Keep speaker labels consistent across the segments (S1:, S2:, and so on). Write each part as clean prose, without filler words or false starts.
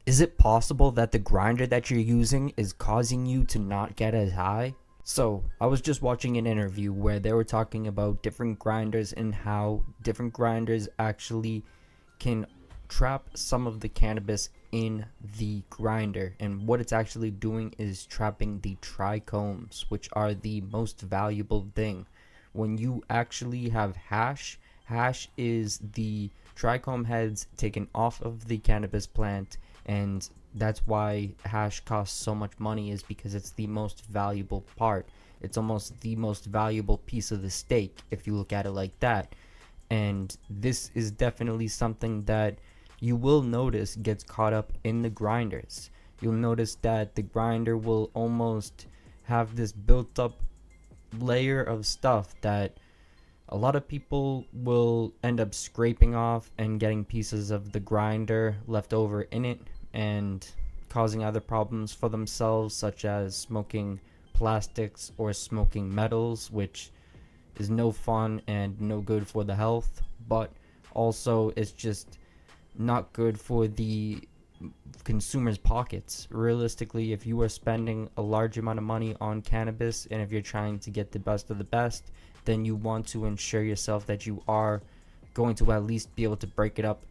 S1: Is it possible that the grinder that you're using is causing you to not get as high? So, I was just watching an interview where they were talking about different grinders and how different grinders actually can trap some of the cannabis in the grinder. And what it's actually doing is trapping the trichomes, which are the most valuable thing. When you actually have hash, hash is the trichome heads taken off of the cannabis plant, and that's why hash costs so much money, is because it's the most valuable part. It's almost the most valuable piece of the steak if you look at it like that. And this is definitely something that you will notice gets caught up in the grinders. You'll notice that the grinder will almost have this built up layer of stuff that a lot of people will end up scraping off and getting pieces of the grinder left over in it and causing other problems for themselves, such as smoking plastics or smoking metals, which is no fun and no good for the health, but also it's just not good for the consumers' pockets. Realistically, if you are spending a large amount of money on cannabis and if you're trying to get the best of the best, then you want to ensure yourself that you are going to at least be able to break it up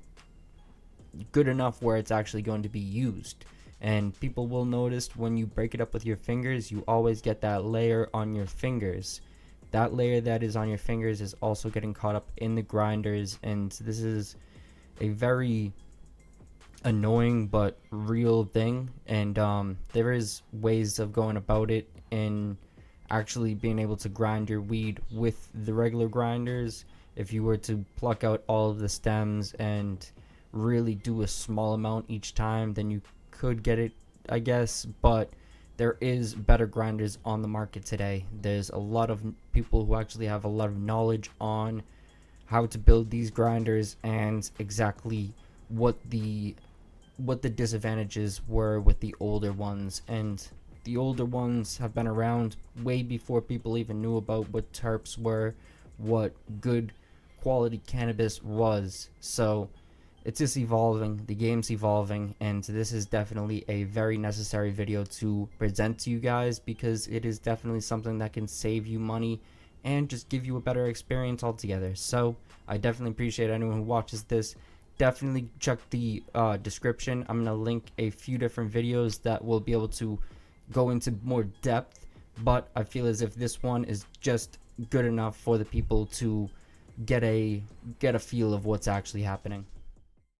S1: good enough where it's actually going to be used. And people will notice when you break it up with your fingers, you always get that layer on your fingers. That layer that is on your fingers is also getting caught up in the grinders, and this is a very annoying but real thing. And there is ways of going about it in actually being able to grind your weed with the regular grinders. If you were to pluck out all of the stems and really do a small amount each time, then you could get it, I guess. But there is better grinders on the market today. There's a lot of people who actually have a lot of knowledge on how to build these grinders and exactly what the disadvantages were with the older ones. And the older ones have been around way before people even knew about what terps were, what good quality cannabis was. So it's just evolving, the game's evolving, and this is definitely a very necessary video to present to you guys, because it is definitely something that can save you money and just give you a better experience altogether. So I definitely appreciate anyone who watches this. Definitely check the description. I'm going to link a few different videos that will be able to go into more depth, but I feel as if this one is just good enough for the people to get a feel of what's actually happening.